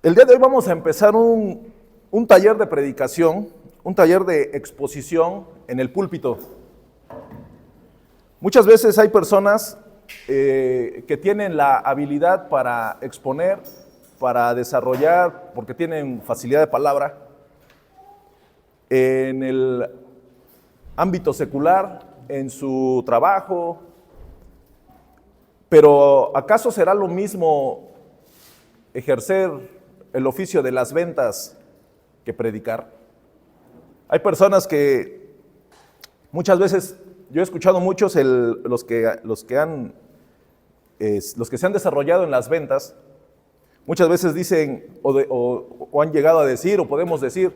El día de hoy vamos a empezar un taller de predicación, un taller de exposición en el púlpito. Muchas veces hay personas que tienen la habilidad para exponer, para desarrollar, porque tienen facilidad de palabra, en el ámbito secular, en su trabajo, pero ¿acaso será lo mismo ejercer el oficio de las ventas que predicar? Hay personas que muchas veces, yo he escuchado muchos, los que se han desarrollado en las ventas, muchas veces dicen o han llegado a decir o podemos decir: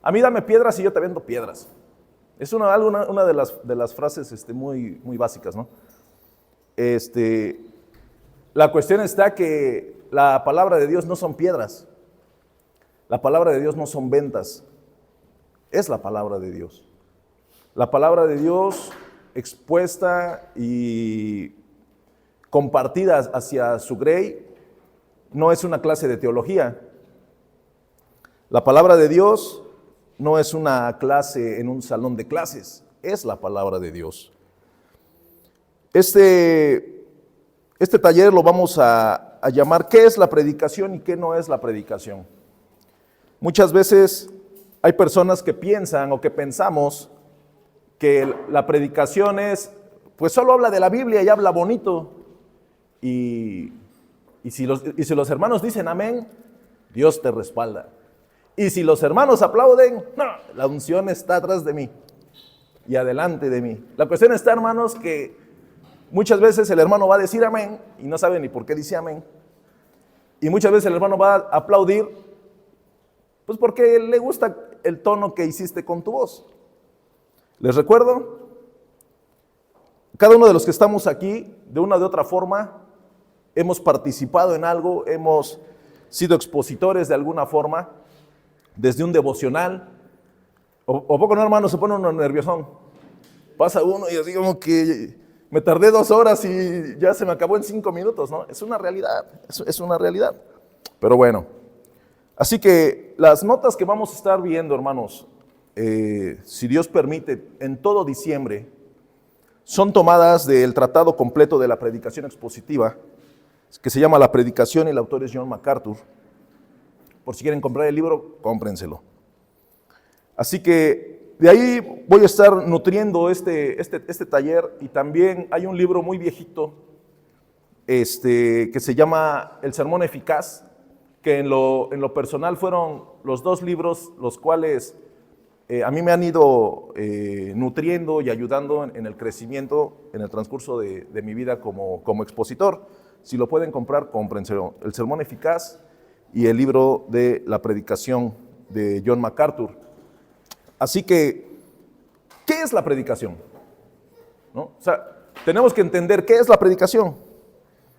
a mí dame piedras y yo te vendo piedras. Es una de las frases muy básicas, ¿no? La cuestión está que la palabra de Dios no son piedras, la palabra de Dios no son ventas, es la palabra de Dios. La palabra de Dios expuesta y compartida hacia su grey no es una clase de teología. La palabra de Dios no es una clase en un salón de clases, es la palabra de Dios. Este taller lo vamos a llamar ¿qué es la predicación y qué no es la predicación? Muchas veces hay personas que piensan o que pensamos que la predicación es, pues solo habla de la Biblia y habla bonito. Y si los hermanos dicen amén, Dios te respalda. Y si los hermanos aplauden, no, la unción está atrás de mí y adelante de mí. La cuestión está, hermanos, que muchas veces el hermano va a decir amén y no sabe ni por qué dice amén. Y muchas veces el hermano va a aplaudir, pues porque le gusta el tono que hiciste con tu voz. Les recuerdo, cada uno de los que estamos aquí, de una u otra forma, hemos participado en algo, hemos sido expositores de alguna forma, desde un devocional, o poco no, hermano, se pone uno nerviosón. Pasa uno y así como que me tardé 2 horas y ya se me acabó en 5 minutos, ¿no? Es una realidad, es una realidad. Pero bueno, así que las notas que vamos a estar viendo, hermanos, si Dios permite, en todo diciembre, son tomadas del tratado completo de la predicación expositiva, que se llama La Predicación, y el autor es John MacArthur. Por si quieren comprar el libro, cómprenselo. Así que de ahí voy a estar nutriendo este taller, y también hay un libro muy viejito que se llama El Sermón Eficaz, que en lo personal fueron los 2 libros los cuales a mí me han ido nutriendo y ayudando en el crecimiento en el transcurso de mi vida como expositor. Si lo pueden comprar, cómprenselo. El Sermón Eficaz y el libro de La Predicación de John MacArthur. Así que, ¿qué es la predicación? ¿No? O sea, tenemos que entender qué es la predicación.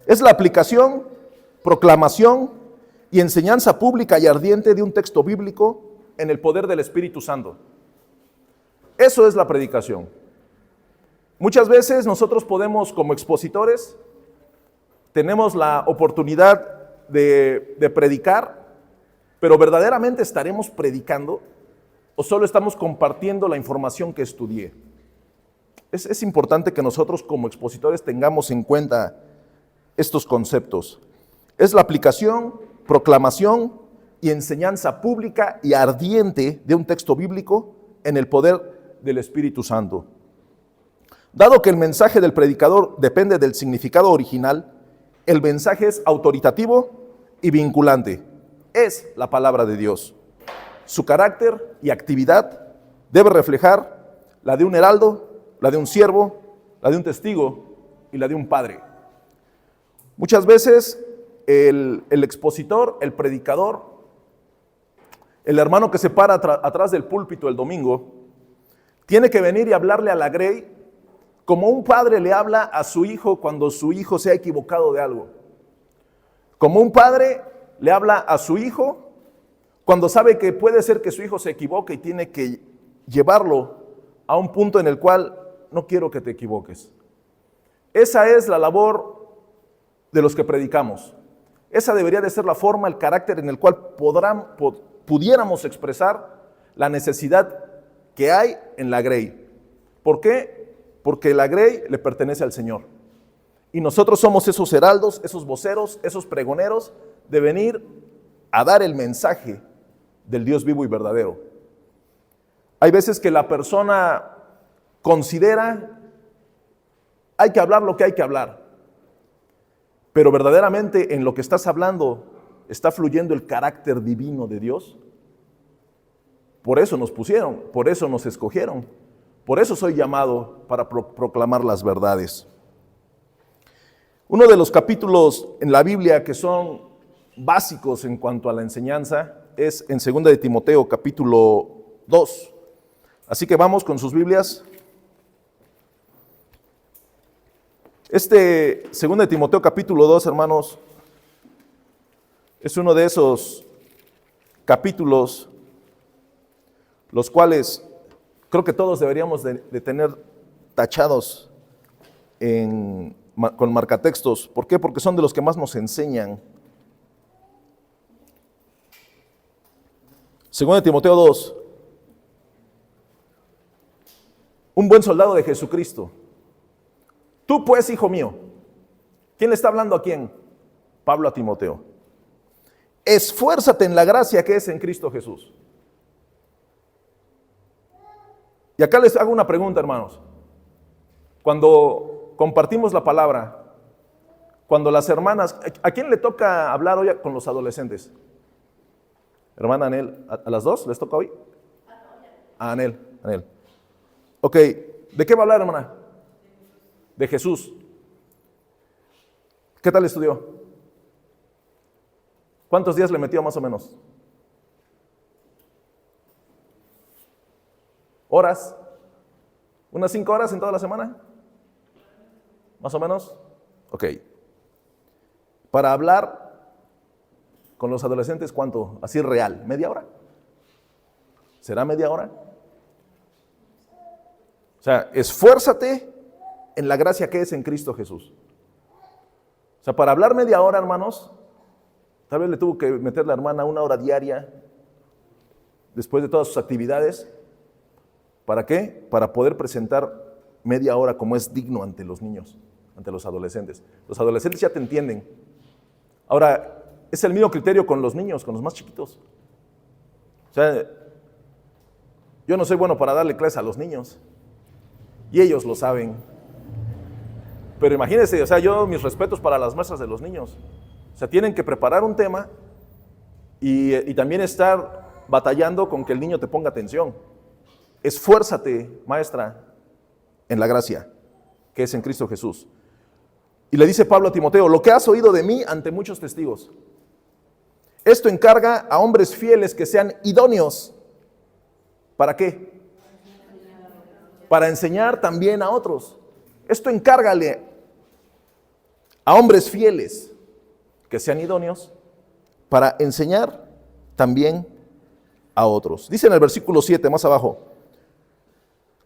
Es la aplicación, proclamación y enseñanza pública y ardiente de un texto bíblico en el poder del Espíritu Santo. Eso es la predicación. Muchas veces nosotros podemos, como expositores, tenemos la oportunidad de predicar, pero ¿verdaderamente estaremos predicando o solo estamos compartiendo la información que estudié? Es importante que nosotros como expositores tengamos en cuenta estos conceptos. Es la aplicación, proclamación y enseñanza pública y ardiente de un texto bíblico en el poder del Espíritu Santo. Dado que el mensaje del predicador depende del significado original, el mensaje es autoritativo y vinculante. Es la palabra de Dios. Su carácter y actividad debe reflejar la de un heraldo, la de un siervo, la de un testigo y la de un padre. Muchas veces el expositor, el predicador, el hermano que se para atrás del púlpito el domingo, tiene que venir y hablarle a la grey como un padre le habla a su hijo cuando su hijo se ha equivocado de algo. Como un padre le habla a su hijo cuando sabe que puede ser que su hijo se equivoque y tiene que llevarlo a un punto en el cual no quiero que te equivoques. Esa es la labor de los que predicamos. Esa debería de ser la forma, el carácter en el cual pudiéramos expresar la necesidad que hay en la grey. ¿Por qué? Porque la grey le pertenece al Señor. Y nosotros somos esos heraldos, esos voceros, esos pregoneros de venir a dar el mensaje del Dios vivo y verdadero. Hay veces que la persona considera, hay que hablar lo que hay que hablar, pero verdaderamente en lo que estás hablando está fluyendo el carácter divino de Dios. Por eso nos pusieron, por eso nos escogieron, por eso soy llamado para proclamar las verdades. Uno de los capítulos en la Biblia que son básicos en cuanto a la enseñanza es en 2 de Timoteo capítulo 2. Así que vamos con sus Biblias. 2 de Timoteo capítulo 2, hermanos, es uno de esos capítulos los cuales creo que todos deberíamos de tener tachados con marcatextos. ¿Por qué? Porque son de los que más nos enseñan. 2 de Timoteo 2. Un buen soldado de Jesucristo. Tú pues, hijo mío. ¿Quién le está hablando a quién? Pablo a Timoteo. Esfuérzate en la gracia que es en Cristo Jesús. Y acá les hago una pregunta, hermanos. Cuando compartimos la palabra, cuando las hermanas, ¿a quién le toca hablar hoy con los adolescentes? Hermana Anel, ¿a las dos les toca hoy? A Anel. Ok, ¿de qué va a hablar, hermana? De Jesús. ¿Qué tal estudió? ¿Cuántos días le metió más o menos? ¿Horas? ¿Unas 5 horas en toda la semana? ¿Más o menos? Ok. Para hablar con los adolescentes, ¿cuánto? Así real, ¿media hora? ¿Será media hora? O sea, esfuérzate en la gracia que es en Cristo Jesús. O sea, para hablar media hora, hermanos, tal vez le tuvo que meter la hermana 1 hora diaria después de todas sus actividades. ¿Para qué? Para poder presentar media hora como es digno ante los niños, ante los adolescentes. Los adolescentes ya te entienden. Ahora, es el mismo criterio con los niños, con los más chiquitos. O sea, yo no soy bueno para darle clases a los niños. Y ellos lo saben. Pero imagínense, o sea, mis respetos para las maestras de los niños. O sea, tienen que preparar un tema y también estar batallando con que el niño te ponga atención. Esfuérzate, maestra, en la gracia que es en Cristo Jesús. Y le dice Pablo a Timoteo, lo que has oído de mí ante muchos testigos. Esto encarga a hombres fieles que sean idóneos. ¿Para qué? Para enseñar también a otros. Esto encárgale a hombres fieles que sean idóneos para enseñar también a otros. Dice en el versículo 7, más abajo,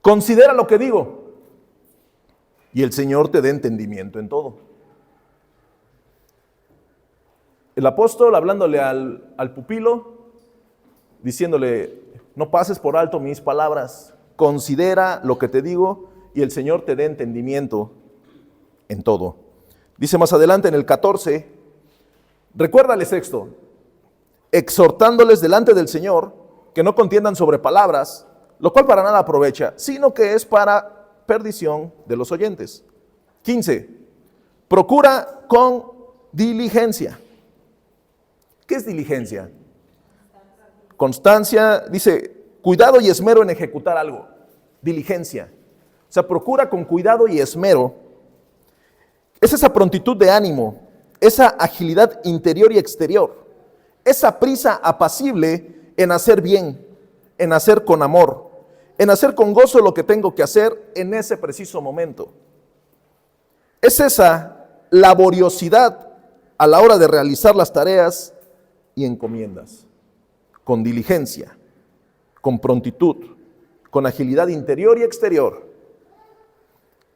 considera lo que digo y el Señor te dé entendimiento en todo. El apóstol hablándole al pupilo, diciéndole, no pases por alto mis palabras, considera lo que te digo y el Señor te dé entendimiento en todo. Dice más adelante en el 14, recuérdales esto, exhortándoles delante del Señor que no contiendan sobre palabras, lo cual para nada aprovecha, sino que es para perdición de los oyentes. 15, procura con diligencia. ¿Qué es diligencia? Constancia, dice, cuidado y esmero en ejecutar algo. Diligencia. O sea, procura con cuidado y esmero. Es esa prontitud de ánimo, esa agilidad interior y exterior, esa prisa apacible en hacer bien, en hacer con amor, en hacer con gozo lo que tengo que hacer en ese preciso momento. Es esa laboriosidad a la hora de realizar las tareas y encomiendas, con diligencia, con prontitud, con agilidad interior y exterior,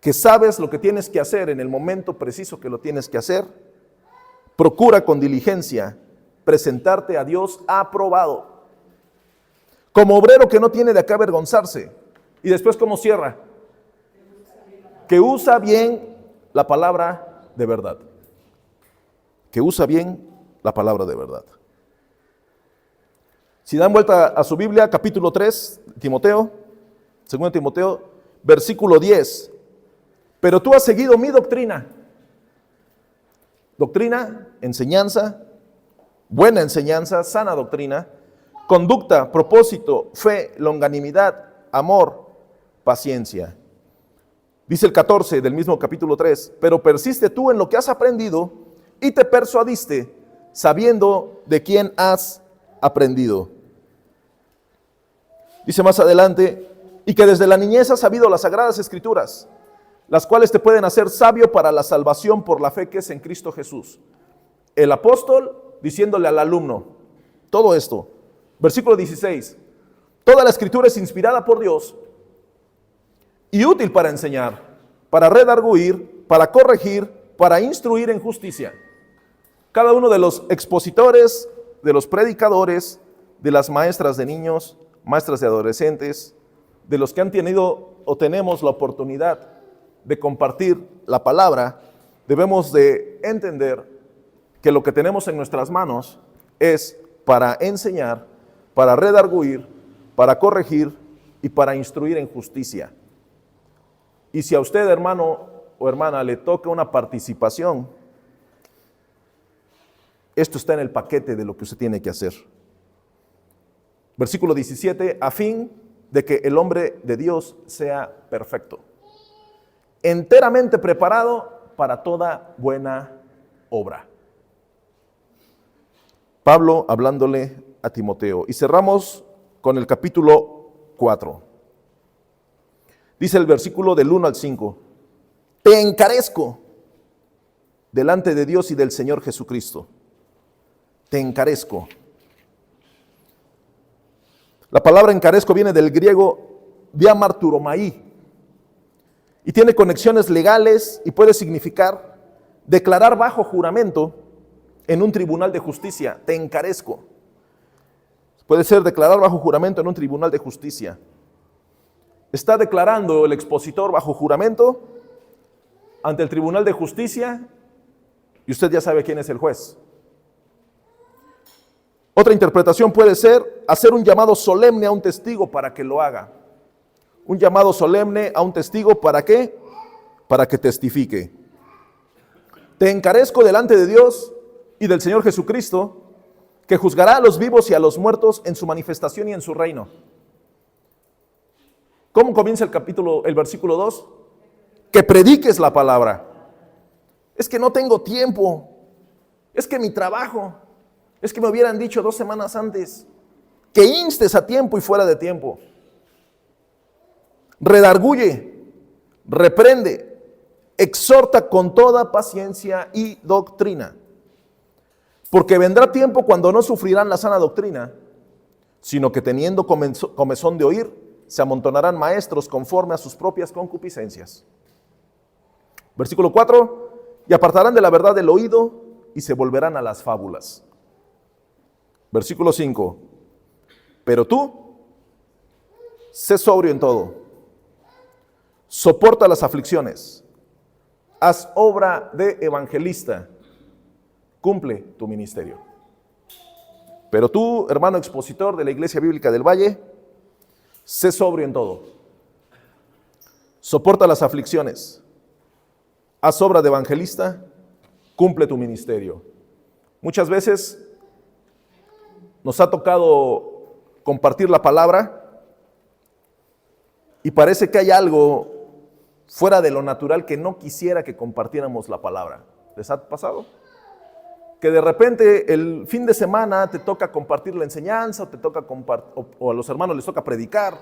que sabes lo que tienes que hacer en el momento preciso que lo tienes que hacer, procura con diligencia presentarte a Dios aprobado, como obrero que no tiene de qué avergonzarse. Y después, ¿cómo cierra? Que usa bien la palabra de verdad. Que usa bien la palabra de verdad. Si dan vuelta a su Biblia, capítulo 3, Timoteo, 2 Timoteo, versículo 10. Pero tú has seguido mi doctrina. Doctrina, enseñanza, buena enseñanza, sana doctrina, conducta, propósito, fe, longanimidad, amor, paciencia. Dice el 14 del mismo capítulo 3, pero persiste tú en lo que has aprendido y te persuadiste, sabiendo de quién has aprendido. Dice más adelante, y que desde la niñez has sabido las sagradas escrituras, las cuales te pueden hacer sabio para la salvación por la fe que es en Cristo Jesús. El apóstol diciéndole al alumno todo esto. Versículo 16, toda la escritura es inspirada por Dios y útil para enseñar, para redarguir, para corregir, para instruir en justicia. Cada uno de los expositores, de los predicadores, de las maestras de niños, maestras de adolescentes, de los que han tenido o tenemos la oportunidad de compartir la palabra, debemos de entender que lo que tenemos en nuestras manos es para enseñar, para redarguir, para corregir y para instruir en justicia. Y si a usted, hermano o hermana, le toca una participación, esto está en el paquete de lo que usted tiene que hacer. Versículo 17, a fin de que el hombre de Dios sea perfecto, enteramente preparado para toda buena obra. Pablo hablándole a Timoteo. Y cerramos con el capítulo 4. Dice el versículo del 1 al 5. Te encarezco delante de Dios y del Señor Jesucristo. Te encarezco. La palabra encarezco viene del griego diamarturomaí y tiene conexiones legales y puede significar declarar bajo juramento en un tribunal de justicia. Te encarezco. Puede ser declarar bajo juramento en un tribunal de justicia. Está declarando el expositor bajo juramento ante el tribunal de justicia y usted ya sabe quién es el juez. Otra interpretación puede ser hacer un llamado solemne a un testigo para que lo haga. Un llamado solemne a un testigo, ¿para qué? Para que testifique. Te encarezco delante de Dios y del Señor Jesucristo, que juzgará a los vivos y a los muertos en su manifestación y en su reino. ¿Cómo comienza el versículo 2? Que prediques la palabra. Es que no tengo tiempo. Es que mi trabajo. Es que me hubieran dicho 2 semanas antes. Que instes a tiempo y fuera de tiempo. Redarguye, reprende, exhorta con toda paciencia y doctrina. Porque vendrá tiempo cuando no sufrirán la sana doctrina, sino que teniendo comezón de oír, se amontonarán maestros conforme a sus propias concupiscencias. Versículo 4, y apartarán de la verdad del oído y se volverán a las fábulas. Versículo 5, pero tú, sé sobrio en todo, soporta las aflicciones, haz obra de evangelista, cumple tu ministerio. Pero tú, hermano expositor de la Iglesia Bíblica del Valle, sé sobrio en todo, soporta las aflicciones, haz obra de evangelista, cumple tu ministerio. Muchas veces nos ha tocado compartir la palabra y parece que hay algo fuera de lo natural que no quisiera que compartiéramos la palabra. ¿Les ha pasado? Que de repente el fin de semana te toca compartir la enseñanza, o a los hermanos les toca predicar,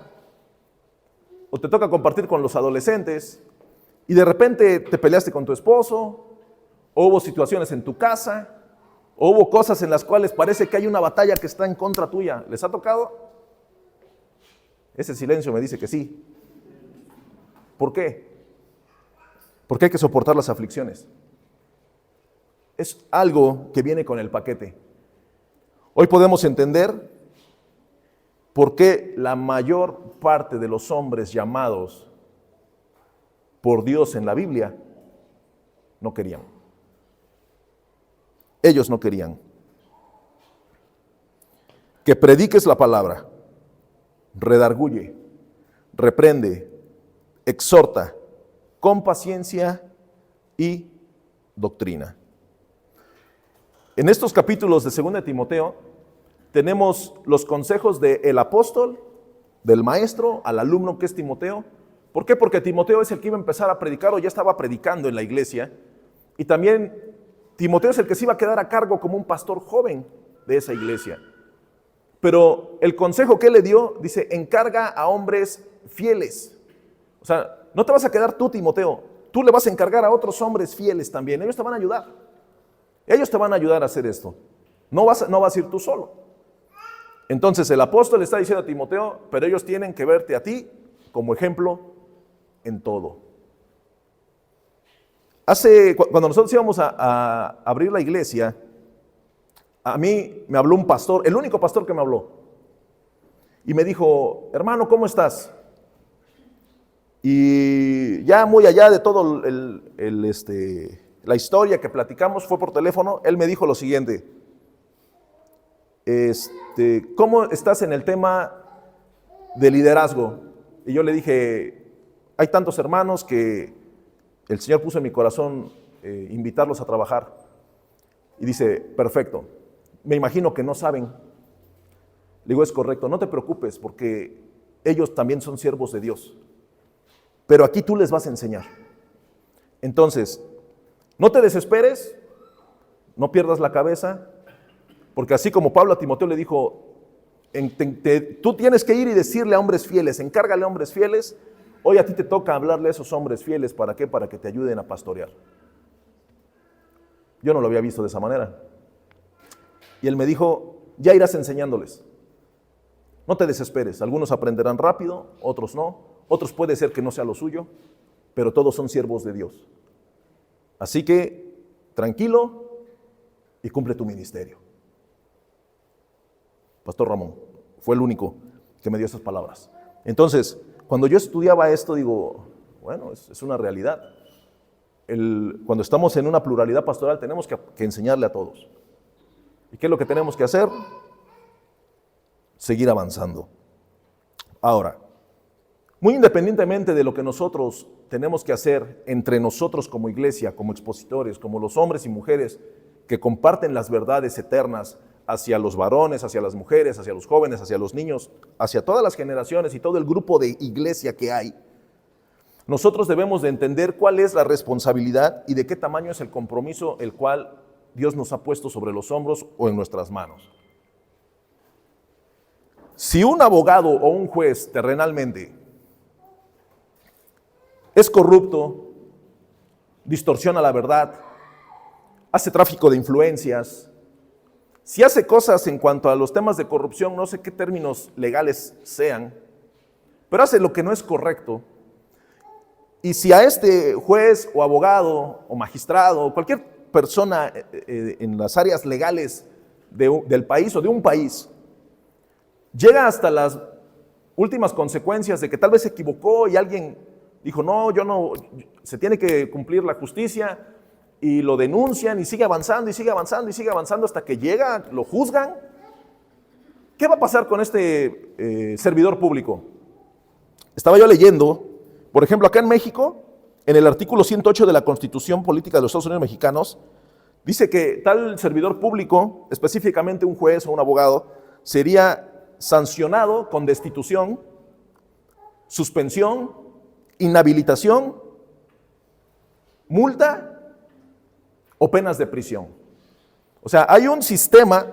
o te toca compartir con los adolescentes, y de repente te peleaste con tu esposo, o hubo situaciones en tu casa, o hubo cosas en las cuales parece que hay una batalla que está en contra tuya. ¿Les ha tocado? Ese silencio me dice que sí. ¿Por qué? Porque hay que soportar las aflicciones. es algo que viene con el paquete. Hoy podemos entender por qué la mayor parte de los hombres llamados por Dios en la Biblia no querían. Ellos no querían. Que prediques la palabra, redarguye, reprende, exhorta, con paciencia y doctrina. En estos capítulos de 2 de Timoteo tenemos los consejos del apóstol, del maestro, al alumno que es Timoteo. ¿Por qué? Porque Timoteo es el que iba a empezar a predicar o ya estaba predicando en la iglesia. Y también Timoteo es el que se iba a quedar a cargo como un pastor joven de esa iglesia. Pero el consejo que él le dio, dice, encarga a hombres fieles. O sea, no te vas a quedar tú, Timoteo, tú le vas a encargar a otros hombres fieles también. Ellos te van a ayudar. Ellos te van a ayudar a hacer esto. No vas a ir tú solo. Entonces el apóstol le está diciendo a Timoteo, pero ellos tienen que verte a ti como ejemplo en todo. Cuando nosotros íbamos a abrir la iglesia, a mí me habló un pastor, el único pastor que me habló, y me dijo, hermano, ¿cómo estás? Y ya muy allá de todo la historia que platicamos, fue por teléfono, él me dijo lo siguiente, ¿cómo estás en el tema de liderazgo? Y yo le dije, hay tantos hermanos que el Señor puso en mi corazón invitarlos a trabajar. Y dice, perfecto, me imagino que no saben. Le digo, es correcto, no te preocupes porque ellos también son siervos de Dios. Pero aquí tú les vas a enseñar. Entonces, no te desesperes, no pierdas la cabeza, porque así como Pablo a Timoteo le dijo, tú tienes que ir y decirle a hombres fieles, encárgale a hombres fieles, hoy a ti te toca hablarle a esos hombres fieles, ¿para qué? Para que te ayuden a pastorear. Yo no lo había visto de esa manera. Y él me dijo, ya irás enseñándoles. No te desesperes, algunos aprenderán rápido, otros no, otros puede ser que no sea lo suyo, pero todos son siervos de Dios. Así que, tranquilo y cumple tu ministerio. Pastor Ramón fue el único que me dio esas palabras. Entonces, cuando yo estudiaba esto, digo, bueno, es una realidad. Cuando estamos en una pluralidad pastoral, tenemos que enseñarle a todos. ¿Y qué es lo que tenemos que hacer? Seguir avanzando. Ahora, muy independientemente de lo que nosotros tenemos que hacer entre nosotros como iglesia, como expositores, como los hombres y mujeres que comparten las verdades eternas hacia los varones, hacia las mujeres, hacia los jóvenes, hacia los niños, hacia todas las generaciones y todo el grupo de iglesia que hay, nosotros debemos de entender cuál es la responsabilidad y de qué tamaño es el compromiso el cual Dios nos ha puesto sobre los hombros o en nuestras manos. Si un abogado o un juez terrenalmente es corrupto, distorsiona la verdad, hace tráfico de influencias, si hace cosas en cuanto a los temas de corrupción, no sé qué términos legales sean, pero hace lo que no es correcto, y si a este juez o abogado o magistrado o cualquier persona en las áreas legales del país o de un país llega hasta las últimas consecuencias de que tal vez se equivocó y alguien dijo, no, se tiene que cumplir la justicia, y lo denuncian y sigue avanzando y sigue avanzando y sigue avanzando hasta que llega, lo juzgan. ¿Qué va a pasar con este servidor público? Estaba yo leyendo, por ejemplo, acá en México, en el artículo 108 de la Constitución Política de los Estados Unidos Mexicanos, dice que tal servidor público, específicamente un juez o un abogado, sería sancionado con destitución, suspensión, inhabilitación, multa o penas de prisión. O sea, hay un sistema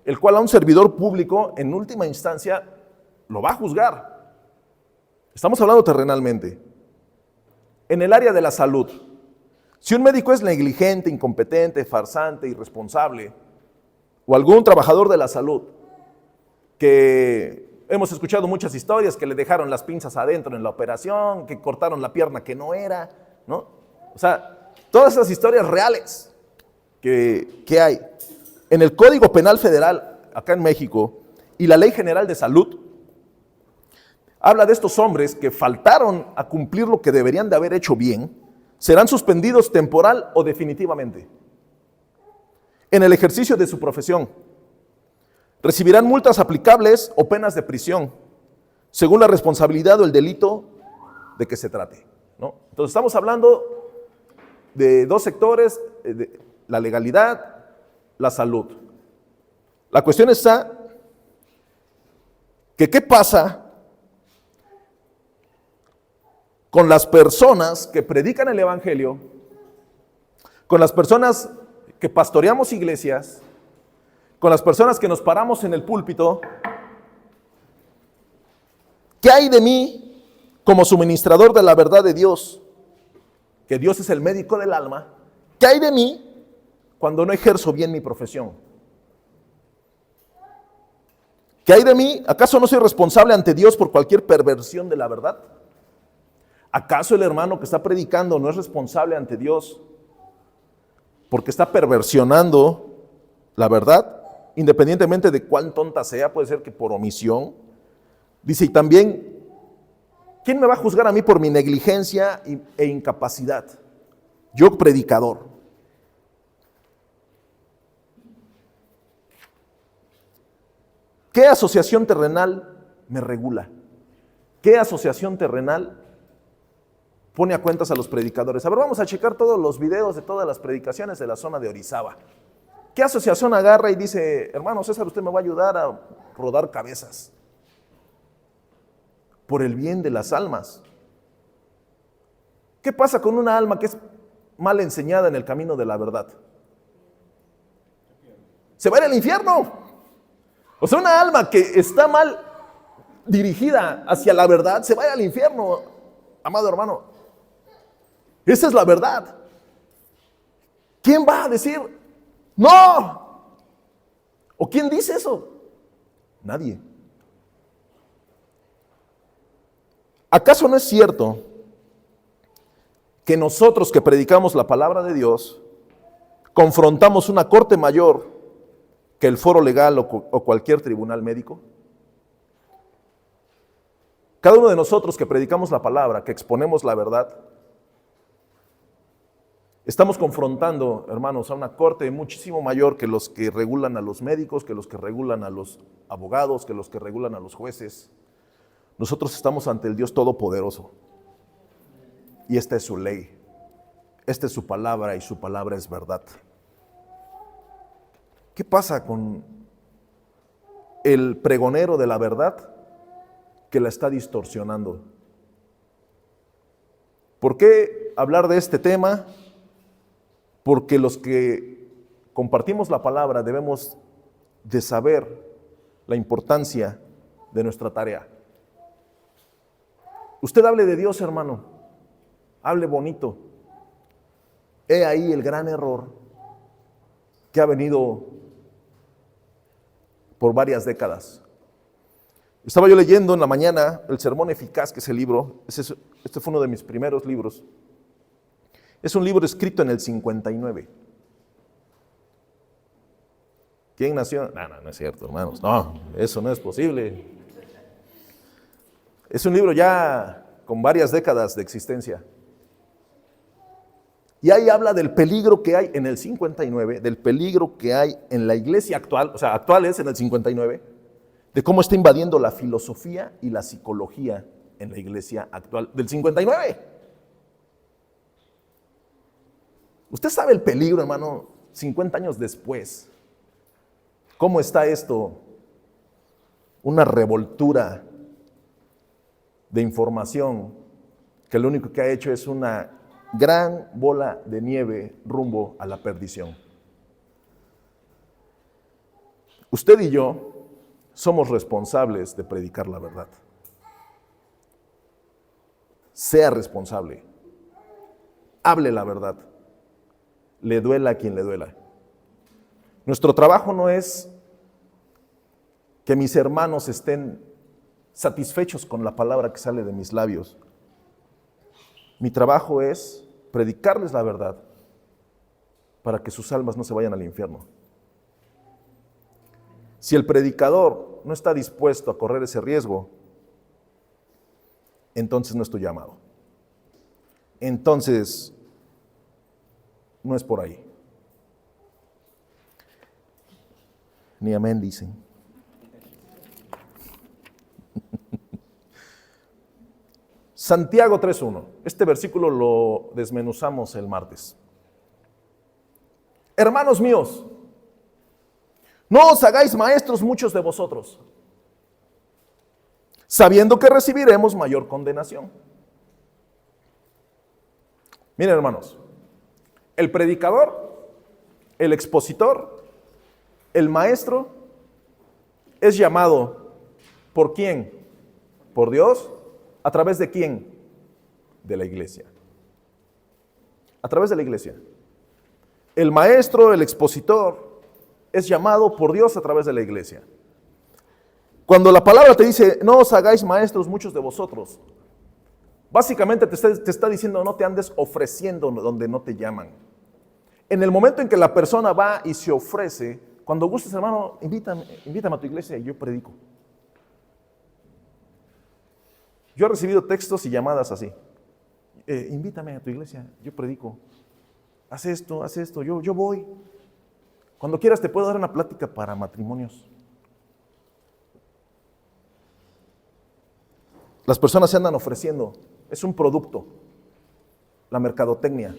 el cual a un servidor público en última instancia lo va a juzgar. Estamos hablando terrenalmente. En el área de la salud, si un médico es negligente, incompetente, farsante, irresponsable, o algún trabajador de la salud, que hemos escuchado muchas historias que le dejaron las pinzas adentro en la operación, que cortaron la pierna que no era, ¿no? O sea, todas esas historias reales que hay en el Código Penal Federal, acá en México, y la Ley General de Salud, habla de estos hombres que faltaron a cumplir lo que deberían de haber hecho bien, serán suspendidos temporal o definitivamente en el ejercicio de su profesión. Recibirán multas aplicables o penas de prisión, según la responsabilidad o el delito de que se trate, ¿no? Entonces estamos hablando de dos sectores, la legalidad, la salud. La cuestión está que ¿qué pasa con las personas que predican el evangelio, con las personas que pastoreamos iglesias, con las personas que nos paramos en el púlpito? ¿Qué hay de mí como suministrador de la verdad de Dios? Que Dios es el médico del alma. ¿Qué hay de mí cuando no ejerzo bien mi profesión? ¿Qué hay de mí? ¿Acaso no soy responsable ante Dios por cualquier perversión de la verdad? ¿Acaso el hermano que está predicando no es responsable ante Dios porque está perversionando la verdad? Independientemente de cuán tonta sea, puede ser que por omisión. Dice, y también, ¿quién me va a juzgar a mí por mi negligencia e incapacidad? Yo, predicador. ¿Qué asociación terrenal me regula? ¿Qué asociación terrenal pone a cuentas a los predicadores? A ver, vamos a checar todos los videos de todas las predicaciones de la zona de Orizaba. ¿Qué asociación agarra y dice, hermano César, usted me va a ayudar a rodar cabezas por el bien de las almas? ¿Qué pasa con una alma que es mal enseñada en el camino de la verdad? Se va a ir al infierno. O sea, una alma que está mal dirigida hacia la verdad, se va a ir al infierno, amado hermano. Esa es la verdad. ¿Quién va a decir no? ¿O quién dice eso? Nadie. ¿Acaso no es cierto que nosotros que predicamos la palabra de Dios confrontamos una corte mayor que el foro legal o cualquier tribunal médico? Cada uno de nosotros que predicamos la palabra, que exponemos la verdad, estamos confrontando, hermanos, a una corte muchísimo mayor que los que regulan a los médicos, que los que regulan a los abogados, que los que regulan a los jueces. Nosotros estamos ante el Dios Todopoderoso. Y esta es su ley. Esta es su palabra y su palabra es verdad. ¿Qué pasa con el pregonero de la verdad que la está distorsionando? ¿Por qué hablar de este tema? Porque los que compartimos la palabra debemos de saber la importancia de nuestra tarea. Usted hable de Dios, hermano. Hable bonito. He ahí el gran error que ha venido por varias décadas. Estaba yo leyendo en la mañana el Sermón Eficaz, que es el libro. Este fue uno de mis primeros libros. Es un libro escrito en el 59. ¿Quién nació? No es cierto, hermanos. No, eso no es posible. Es un libro ya con varias décadas de existencia. Y ahí habla del peligro que hay en el 59, del peligro que hay en la iglesia actual, o sea, actual es en el 59, de cómo está invadiendo la filosofía y la psicología en la iglesia actual del 59. Usted sabe el peligro, hermano, 50 años después. ¿Cómo está esto? Una revoltura de información que lo único que ha hecho es una gran bola de nieve rumbo a la perdición. Usted y yo somos responsables de predicar la verdad. Sea responsable. Hable la verdad. Le duela a quien le duela. Nuestro trabajo no es que mis hermanos estén satisfechos con la palabra que sale de mis labios. Mi trabajo es predicarles la verdad para que sus almas no se vayan al infierno. Si el predicador no está dispuesto a correr ese riesgo, entonces no es tu llamado. Entonces, no es por ahí. Ni amén dicen. Santiago 3:1. Este versículo lo desmenuzamos el martes. Hermanos míos, no os hagáis maestros muchos de vosotros, sabiendo que recibiremos mayor condenación. Miren, hermanos, el predicador, el expositor, el maestro es llamado ¿por quién? ¿Por Dios? ¿A través de quién? De la iglesia. A través de la iglesia. El maestro, el expositor, es llamado por Dios a través de la iglesia. Cuando la palabra te dice, no os hagáis maestros muchos de vosotros, básicamente te está diciendo, no te andes ofreciendo donde no te llaman. En el momento en que la persona va y se ofrece, cuando gustes, hermano, invítame a tu iglesia y yo predico. Yo he recibido textos y llamadas así. Invítame a tu iglesia, yo predico. Haz esto, yo voy. Cuando quieras te puedo dar una plática para matrimonios. Las personas se andan ofreciendo. Es un producto. La mercadotecnia,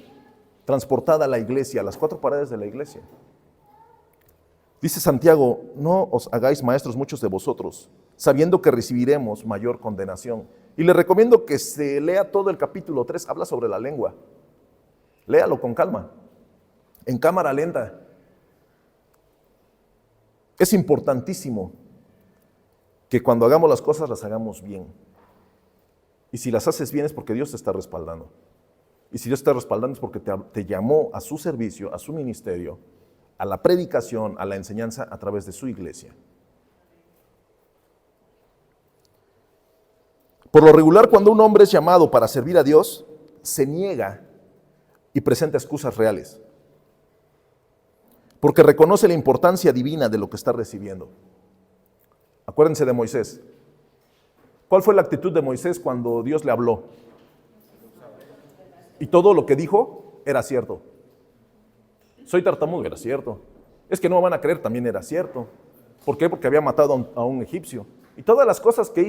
transportada a la iglesia, a las cuatro paredes de la iglesia. Dice Santiago, no os hagáis maestros muchos de vosotros, sabiendo que recibiremos mayor condenación. Y le recomiendo que se lea todo el capítulo 3, habla sobre la lengua. Léalo con calma, en cámara lenta. Es importantísimo que cuando hagamos las cosas las hagamos bien. Y si las haces bien es porque Dios te está respaldando. Y si Dios te está respaldando es porque te llamó a su servicio, a su ministerio, a la predicación, a la enseñanza a través de su iglesia. Por lo regular, cuando un hombre es llamado para servir a Dios, se niega y presenta excusas reales, porque reconoce la importancia divina de lo que está recibiendo. Acuérdense de Moisés. ¿Cuál fue la actitud de Moisés cuando Dios le habló? Y todo lo que dijo era cierto. Soy tartamudo, era cierto. Es que no me van a creer, también era cierto. ¿Por qué? Porque había matado a un egipcio. Y todas las cosas que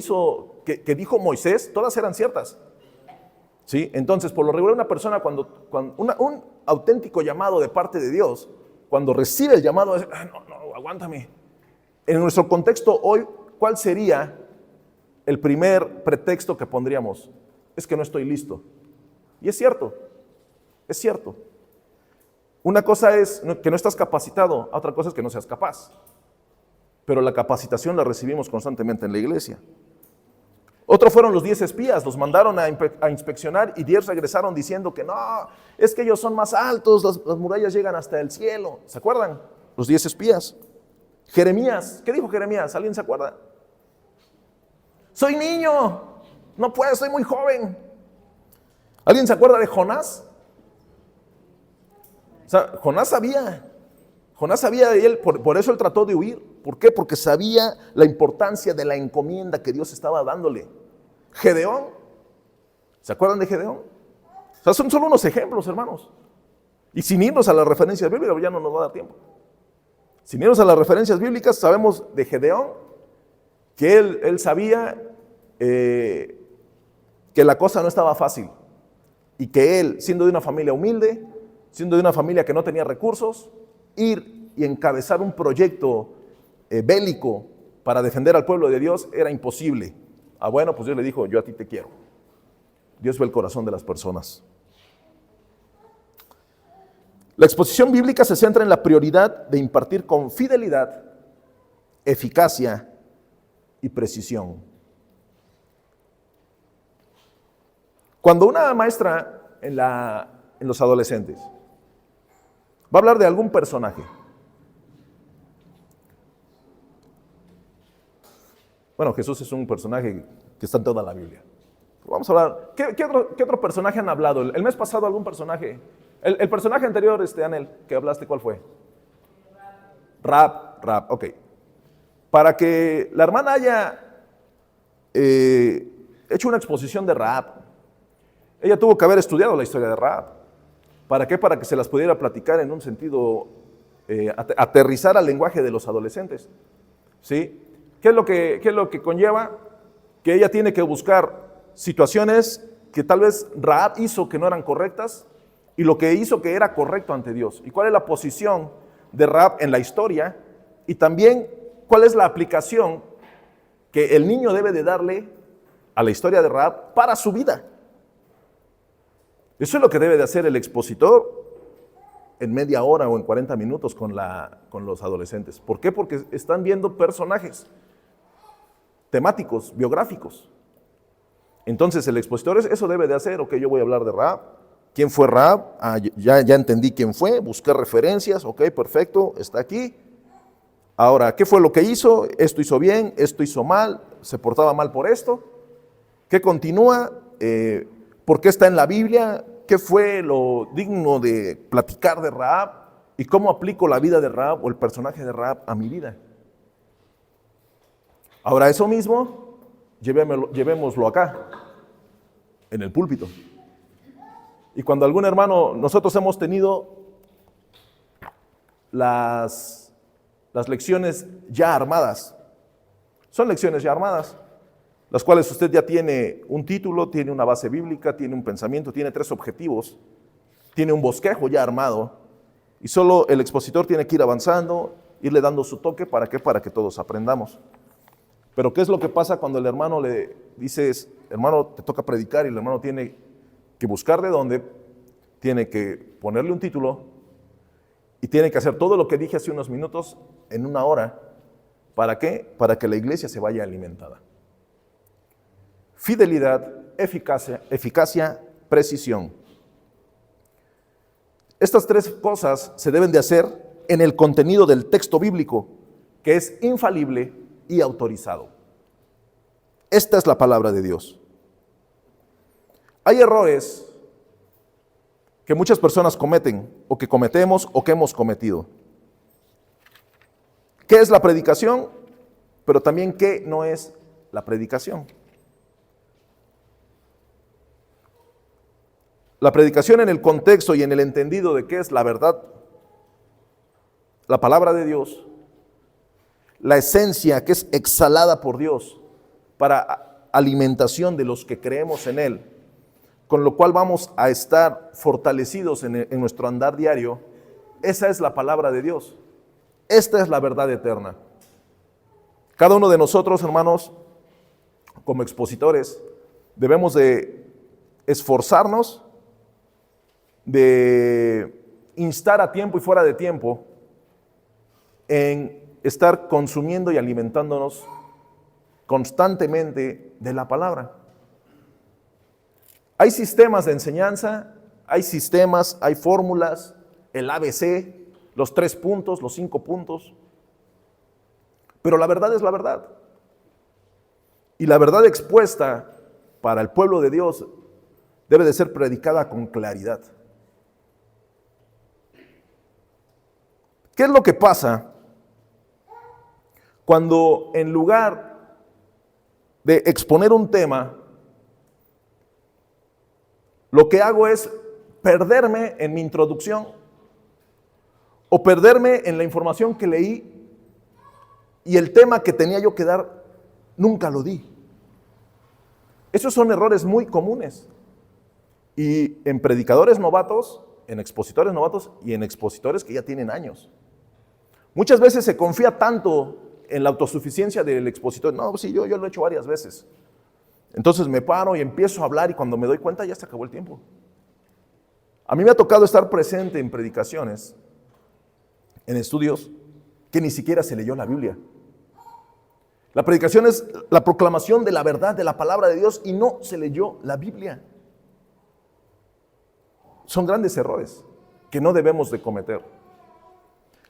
dijo Moisés, todas eran ciertas. ¿Sí? Entonces, por lo regular, una persona cuando un auténtico llamado de parte de Dios, cuando recibe el llamado, es, no, aguántame. En nuestro contexto hoy, ¿cuál sería el primer pretexto que pondríamos? Es que no estoy listo. Y es cierto, es cierto. Una cosa es que no estás capacitado, otra cosa es que no seas capaz. Pero la capacitación la recibimos constantemente en la iglesia. Otro fueron los 10 espías, los mandaron a inspeccionar y 10 regresaron diciendo que no, es que ellos son más altos, las murallas llegan hasta el cielo. ¿Se acuerdan? Los 10 espías. Jeremías, ¿qué dijo Jeremías? ¿Alguien se acuerda? Soy niño, no puedo, soy muy joven. ¿Alguien se acuerda de Jonás? O sea, Jonás sabía y él, por eso él trató de huir. ¿Por qué? Porque sabía la importancia de la encomienda que Dios estaba dándole. Gedeón, ¿se acuerdan de Gedeón? O sea, son solo unos ejemplos, hermanos. Y sin irnos a las referencias bíblicas, ya no nos va a dar tiempo. Sin irnos a las referencias bíblicas, sabemos de Gedeón que él sabía que la cosa no estaba fácil. Y que él, siendo de una familia humilde, siendo de una familia que no tenía recursos, ir y encabezar un proyecto bélico para defender al pueblo de Dios era imposible. Bueno, pues Dios le dijo, yo a ti te quiero. Dios ve el corazón de las personas. La exposición bíblica se centra en la prioridad de impartir con fidelidad, eficacia y precisión. Cuando una maestra en los adolescentes va a hablar de algún personaje, bueno, Jesús es un personaje que está en toda la Biblia. Vamos a hablar, ¿qué otro personaje han hablado? El mes pasado algún personaje El personaje anterior, Anel, que hablaste, ¿cuál fue? Rab, ok. Para que la hermana haya hecho una exposición de Rab, ella tuvo que haber estudiado la historia de Rab. ¿Para qué? Para que se las pudiera platicar en un sentido, aterrizar al lenguaje de los adolescentes. ¿Sí? ¿Qué es lo que conlleva? Que ella tiene que buscar situaciones que tal vez Rahab hizo que no eran correctas y lo que hizo que era correcto ante Dios. ¿Y cuál es la posición de Rahab en la historia? Y también, ¿cuál es la aplicación que el niño debe de darle a la historia de Rahab para su vida? Eso es lo que debe de hacer el expositor en media hora o en 40 minutos con los adolescentes. ¿Por qué? Porque están viendo personajes temáticos, biográficos. Entonces el expositor eso debe de hacer. Ok, yo voy a hablar de Rahab. ¿Quién fue Rahab? Ya entendí quién fue, busqué referencias, ok, perfecto, está aquí. Ahora, ¿qué fue lo que hizo? Esto hizo bien, esto hizo mal, se portaba mal por esto. ¿Qué continúa? ¿Por qué está en la Biblia? ¿Qué fue lo digno de platicar de Rahab? ¿Y cómo aplico la vida de Rahab o el personaje de Rahab a mi vida? Ahora, eso mismo, llevémoslo acá, en el púlpito. Y cuando algún hermano, nosotros hemos tenido las lecciones ya armadas. Son lecciones ya armadas, las cuales usted ya tiene un título, tiene una base bíblica, tiene un pensamiento, tiene 3 objetivos, tiene un bosquejo ya armado, y solo el expositor tiene que ir avanzando, irle dando su toque, ¿para qué? Para que todos aprendamos. Pero ¿qué es lo que pasa cuando el hermano le dices, hermano, te toca predicar, y el hermano tiene que buscar de dónde, tiene que ponerle un título, y tiene que hacer todo lo que dije hace unos minutos en 1 hora? ¿Para qué? Para que la iglesia se vaya alimentada. Fidelidad, eficacia, precisión. Estas 3 cosas se deben de hacer en el contenido del texto bíblico, que es infalible y autorizado. Esta es la palabra de Dios. Hay errores que muchas personas cometen, o que cometemos, o que hemos cometido. ¿Qué es la predicación? Pero también ¿qué no es la predicación? La predicación en el contexto y en el entendido de qué es la verdad, la palabra de Dios, la esencia que es exhalada por Dios para alimentación de los que creemos en Él, con lo cual vamos a estar fortalecidos en nuestro andar diario. Esa es la palabra de Dios. Esta es la verdad eterna. Cada uno de nosotros, hermanos, como expositores, debemos de esforzarnos, de instar a tiempo y fuera de tiempo en estar consumiendo y alimentándonos constantemente de la palabra. Hay sistemas de enseñanza, hay sistemas, hay fórmulas, el ABC, los 3 puntos, los 5 puntos, pero la verdad es la verdad. Y la verdad expuesta para el pueblo de Dios debe de ser predicada con claridad. ¿Qué es lo que pasa cuando en lugar de exponer un tema, lo que hago es perderme en mi introducción o perderme en la información que leí y el tema que tenía yo que dar nunca lo di? Esos son errores muy comunes. Y en predicadores novatos, en expositores novatos y en expositores que ya tienen años. Muchas veces se confía tanto en la autosuficiencia del expositor. No, sí, yo lo he hecho varias veces. Entonces me paro y empiezo a hablar y cuando me doy cuenta ya se acabó el tiempo. A mí me ha tocado estar presente en predicaciones, en estudios, que ni siquiera se leyó la Biblia. La predicación es la proclamación de la verdad, de la palabra de Dios, y no se leyó la Biblia. Son grandes errores que no debemos de cometer.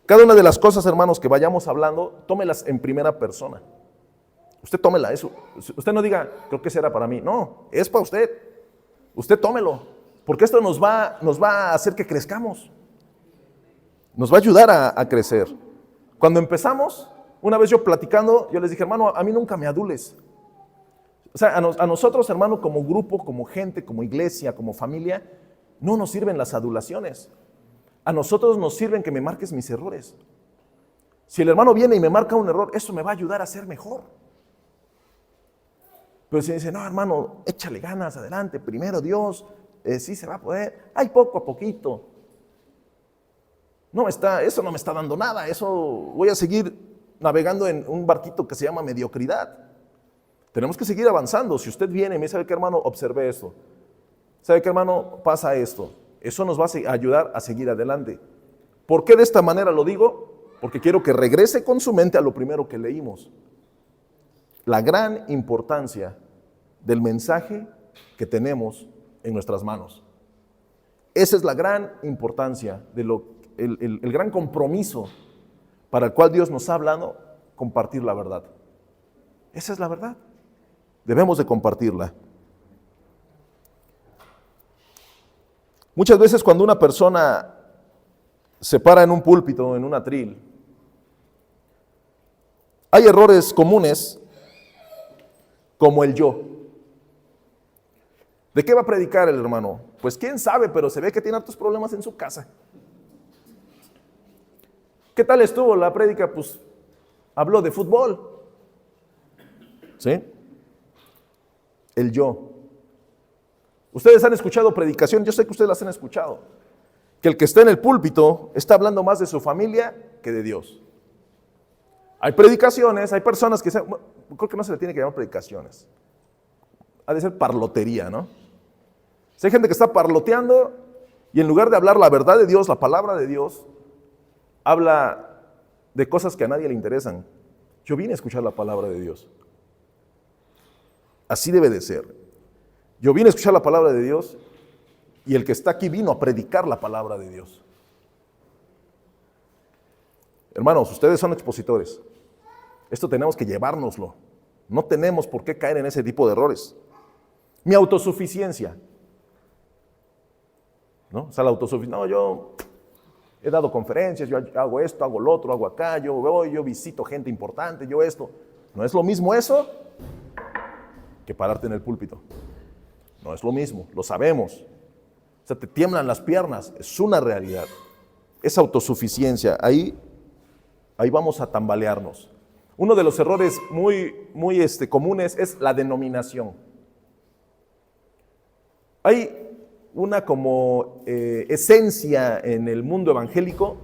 Cada una de las cosas, hermanos, que vayamos hablando, tómelas en primera persona. Usted tómela eso. Usted no diga, creo que será para mí. No, es para usted. Usted tómelo. Porque esto nos va a hacer que crezcamos. Nos va a ayudar a crecer. Cuando empezamos, una vez yo platicando, yo les dije, hermano, a mí nunca me adules. O sea, a nosotros, hermano, como grupo, como gente, como iglesia, como familia, no nos sirven las adulaciones. A nosotros nos sirven que me marques mis errores. Si el hermano viene y me marca un error, eso me va a ayudar a ser mejor. Pero si dice, no, hermano, échale ganas, adelante, primero Dios, sí se va a poder, ay, poco a poquito. Eso no me está dando nada, eso voy a seguir navegando en un barquito que se llama mediocridad. Tenemos que seguir avanzando. Si usted viene y me dice, ¿sabe qué, hermano? Observe esto. ¿Sabe qué, hermano? Pasa esto. Eso nos va a ayudar a seguir adelante. ¿Por qué de esta manera lo digo? Porque quiero que regrese con su mente a lo primero que leímos. La gran importancia del mensaje que tenemos en nuestras manos. Esa es la gran importancia, el gran compromiso para el cual Dios nos ha hablado, compartir la verdad. Esa es la verdad. Debemos de compartirla. Muchas veces cuando una persona se para en un púlpito, en un atril, hay errores comunes como el yo. ¿De qué va a predicar el hermano? Pues quién sabe, pero se ve que tiene hartos problemas en su casa. ¿Qué tal estuvo la prédica? Pues habló de fútbol. ¿Sí? El yo. Ustedes han escuchado predicación, yo sé que ustedes las han escuchado, que el que está en el púlpito está hablando más de su familia que de Dios. Hay predicaciones, hay personas que creo que no se le tiene que llamar predicaciones, ha de ser parlotería, ¿no? Si hay gente que está parloteando y en lugar de hablar la verdad de Dios, la palabra de Dios, habla de cosas que a nadie le interesan. Yo vine a escuchar la palabra de Dios. Así debe de ser. Yo vine a escuchar la palabra de Dios y el que está aquí vino a predicar la palabra de Dios. Hermanos, ustedes son expositores. Esto tenemos que llevárnoslo. No tenemos por qué caer en ese tipo de errores. Mi autosuficiencia. ¿No? O sea, la autosuficiencia. No, yo he dado conferencias, yo hago esto, hago lo otro, hago acá, yo voy, yo visito gente importante, yo esto. ¿No es lo mismo eso que pararte en el púlpito? No es lo mismo, lo sabemos. O sea, te tiemblan las piernas, es una realidad. Esa autosuficiencia, ahí vamos a tambalearnos. Uno de los errores muy comunes es la denominación. Hay una como esencia en el mundo evangélico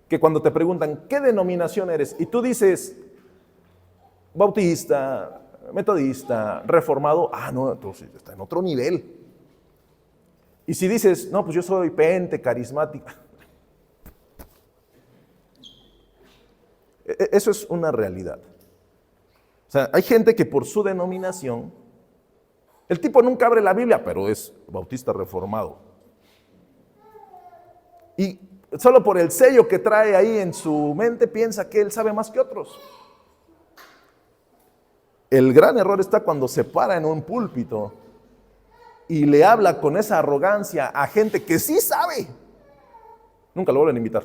que cuando te preguntan, ¿qué denominación eres? Y tú dices, bautista, metodista, reformado, no, entonces está en otro nivel. Y si dices, no, pues yo soy pente, carismático. Eso es una realidad. O sea, hay gente que por su denominación, el tipo nunca abre la Biblia, pero es bautista reformado. Y solo por el sello que trae ahí en su mente piensa que él sabe más que otros. El gran error está cuando se para en un púlpito y le habla con esa arrogancia a gente que sí sabe. Nunca lo vuelven a invitar,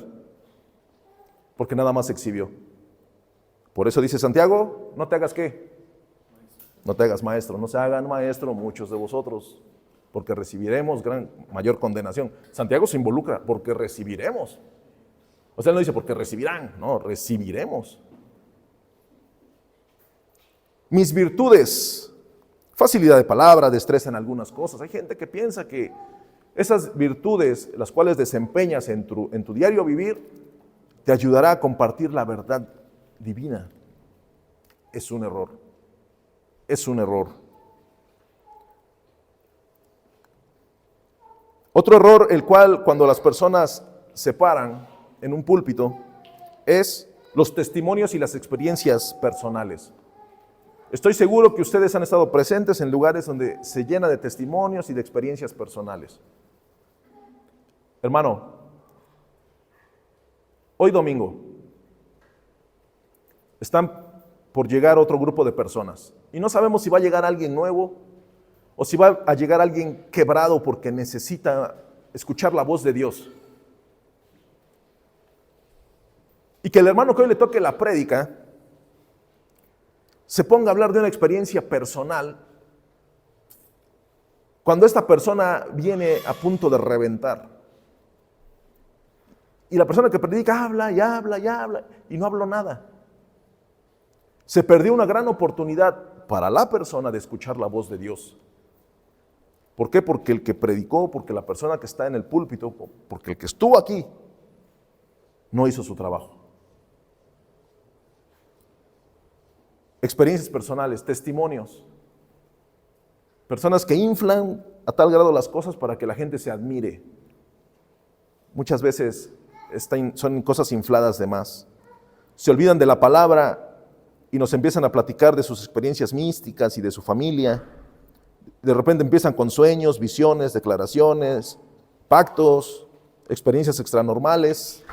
porque nada más se exhibió. Por eso dice Santiago, no te hagas ¿qué? No te hagas maestro, no se hagan maestro muchos de vosotros, porque recibiremos mayor condenación. Santiago se involucra, porque recibiremos. O sea, él no dice porque recibirán, no, recibiremos. Mis virtudes, facilidad de palabra, destreza en algunas cosas. Hay gente que piensa que esas virtudes, las cuales desempeñas en tu diario vivir, te ayudará a compartir la verdad divina. Es un error. Es un error. Otro error, el cual cuando las personas se paran en un púlpito, es los testimonios y las experiencias personales. Estoy seguro que ustedes han estado presentes en lugares donde se llena de testimonios y de experiencias personales. Hermano, hoy domingo están por llegar otro grupo de personas y no sabemos si va a llegar alguien nuevo o si va a llegar alguien quebrado porque necesita escuchar la voz de Dios. Y que el hermano que hoy le toque la prédica se ponga a hablar de una experiencia personal cuando esta persona viene a punto de reventar. Y la persona que predica habla y habla y habla y no habló nada. Se perdió una gran oportunidad para la persona de escuchar la voz de Dios. ¿Por qué? Porque el que predicó, porque la persona que está en el púlpito, porque el que estuvo aquí, no hizo su trabajo. Experiencias personales, testimonios. Personas que inflan a tal grado las cosas para que la gente se admire. Muchas veces son cosas infladas de más. Se olvidan de la palabra y nos empiezan a platicar de sus experiencias místicas y de su familia. De repente empiezan con sueños, visiones, declaraciones, pactos, experiencias extranormales.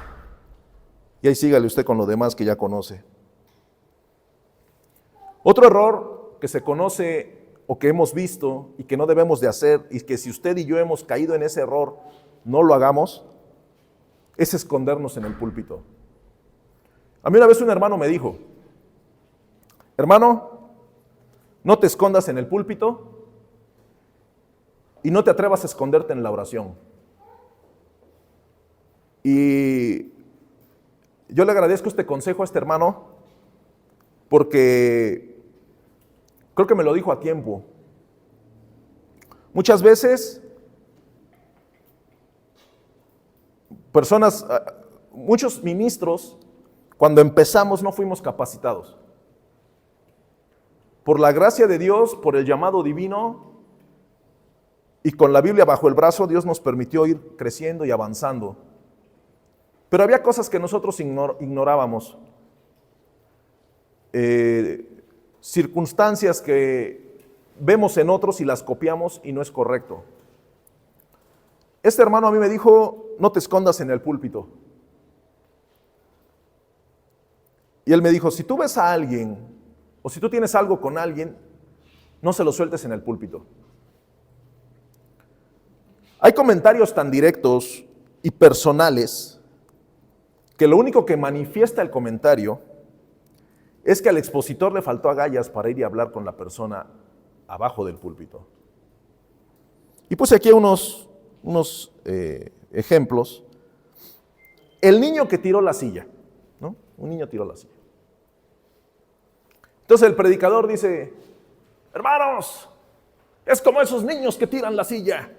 Y ahí sígale usted con lo demás que ya conoce. Otro error que se conoce o que hemos visto y que no debemos de hacer, y que si usted y yo hemos caído en ese error, no lo hagamos, es escondernos en el púlpito. A mí una vez un hermano me dijo: hermano, no te escondas en el púlpito y no te atrevas a esconderte en la oración. Y yo le agradezco este consejo a este hermano porque creo que me lo dijo a tiempo. Muchas veces muchos ministros, cuando empezamos no fuimos capacitados. Por la gracia de Dios, por el llamado divino y con la Biblia bajo el brazo, Dios nos permitió ir creciendo y avanzando. Pero había cosas que nosotros ignorábamos. Circunstancias que vemos en otros y las copiamos y no es correcto. Este hermano a mí me dijo: no te escondas en el púlpito. Y él me dijo: si tú ves a alguien o si tú tienes algo con alguien, no se lo sueltes en el púlpito. Hay comentarios tan directos y personales que lo único que manifiesta el comentario es que al expositor le faltó agallas para ir y hablar con la persona abajo del púlpito. Y puse aquí unos ejemplos. El niño que tiró la silla, ¿no? Un niño tiró la silla. Entonces el predicador dice: hermanos, es como esos niños que tiran la silla,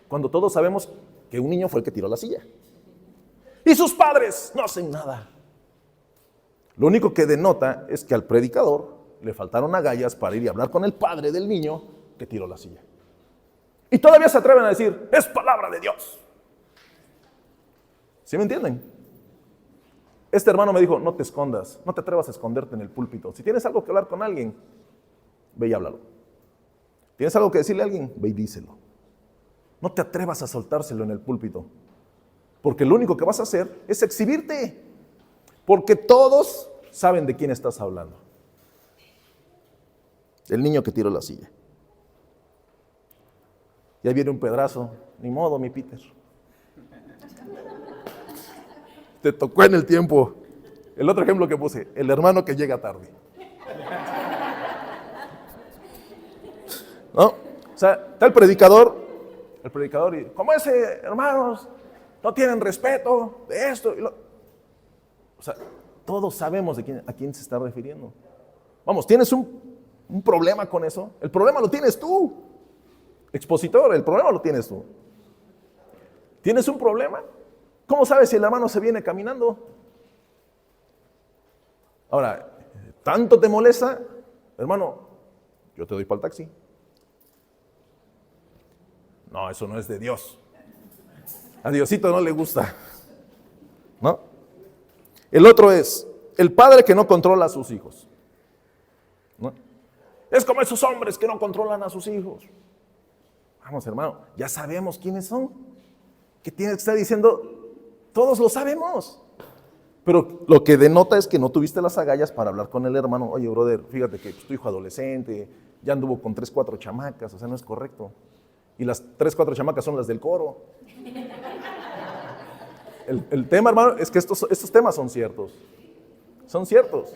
cuando todos sabemos que un niño fue el que tiró la silla. Y sus padres no hacen nada. Lo único que denota es que al predicador le faltaron agallas para ir y hablar con el padre del niño que tiró la silla. Y todavía se atreven a decir: es palabra de Dios. ¿Sí me entienden? Este hermano me dijo: no te escondas, no te atrevas a esconderte en el púlpito. Si tienes algo que hablar con alguien, ve y háblalo. ¿Tienes algo que decirle a alguien? Ve y díselo. No te atrevas a soltárselo en el púlpito, porque lo único que vas a hacer es exhibirte, porque todos saben de quién estás hablando. El niño que tiró la silla. Ya viene un pedrazo. Ni modo, mi Peter. Te tocó en el tiempo. El otro ejemplo que puse: el hermano que llega tarde. ¿No? O sea, está el predicador y: como ese, hermanos, no tienen respeto de esto. O sea, todos sabemos a quién se está refiriendo. Vamos, ¿tienes un problema con eso? El problema lo tienes tú, expositor, el problema lo tienes tú. ¿Tienes un problema? ¿Cómo sabes si el hermano se viene caminando? Ahora, ¿tanto te molesta? Hermano, yo te doy para el taxi. No, eso no es de Dios. A Diosito no le gusta, ¿no? El otro es el padre que no controla a sus hijos, ¿no? Es como esos hombres que no controlan a sus hijos. Vamos, hermano, ya sabemos quiénes son. ¿Qué tienes que estar diciendo? Todos lo sabemos. Pero lo que denota es que no tuviste las agallas para hablar con el hermano. Oye, brother, fíjate que tu hijo adolescente ya anduvo con 3, 4 chamacas, o sea, no es correcto. Y las 3, 4 chamacas son las del coro. El tema, hermano, es que estos temas son ciertos. Son ciertos.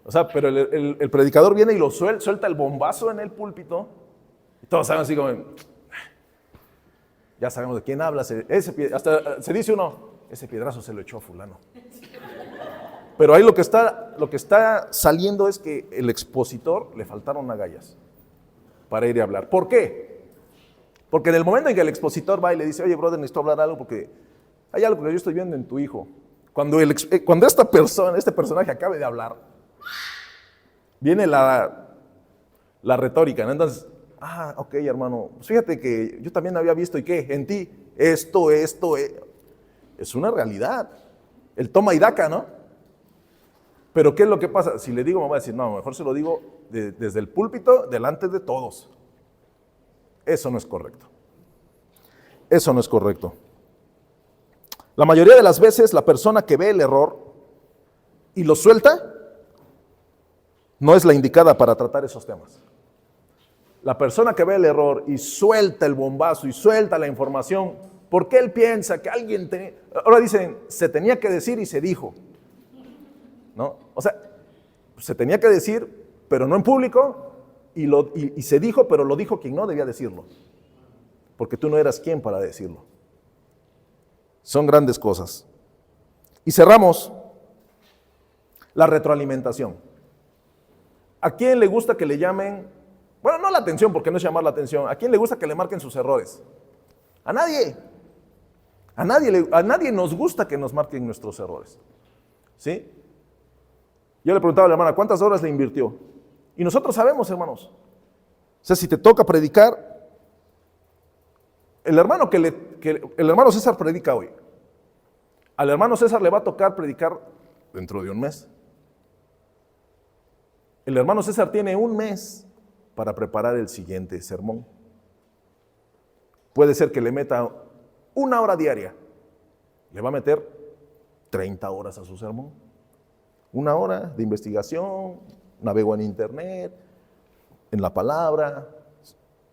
O sea, pero el predicador viene y lo suelta el bombazo en el púlpito. Y todos saben así como, ya sabemos de quién habla. Hasta se dice uno, ese piedrazo se lo echó a fulano. Pero ahí lo que está saliendo es que el expositor le faltaron agallas para ir a hablar. ¿Por qué? Porque en el momento en que el expositor va y le dice, oye, brother, necesito hablar algo porque hay algo que yo estoy viendo en tu hijo. Cuando este personaje acabe de hablar, viene la retórica, ¿no? Entonces, ok, hermano, pues fíjate que yo también había visto, ¿y qué? En ti, esto, es una realidad. El toma y daca, ¿no? Pero ¿qué es lo que pasa? Si le digo, me va a decir, no, mejor se lo digo desde el púlpito, delante de todos. Eso no es correcto. Eso no es correcto. La mayoría de las veces la persona que ve el error y lo suelta, no es la indicada para tratar esos temas. La persona que ve el error y suelta el bombazo y suelta la información, porque él piensa que alguien ahora dicen, se tenía que decir y se dijo. ¿No? O sea, se tenía que decir, pero no en público, y se dijo, pero lo dijo quien no debía decirlo. Porque tú no eras quien para decirlo. Son grandes cosas. Y cerramos la retroalimentación. ¿A quién le gusta que le llamen? Bueno, no la atención, porque no es llamar la atención. ¿A quién le gusta que le marquen sus errores? A nadie. A nadie nos gusta que nos marquen nuestros errores. ¿Sí? Yo le preguntaba a la hermana, ¿cuántas horas le invirtió? Y nosotros sabemos, hermanos. O sea, si te toca predicar, el hermano César predica hoy. Al hermano César le va a tocar predicar dentro de un mes. El hermano César tiene un mes para preparar el siguiente sermón. Puede ser que le meta 1 hora diaria. Le va a meter 30 horas a su sermón. 1 hora de investigación, navegó en internet, en la palabra,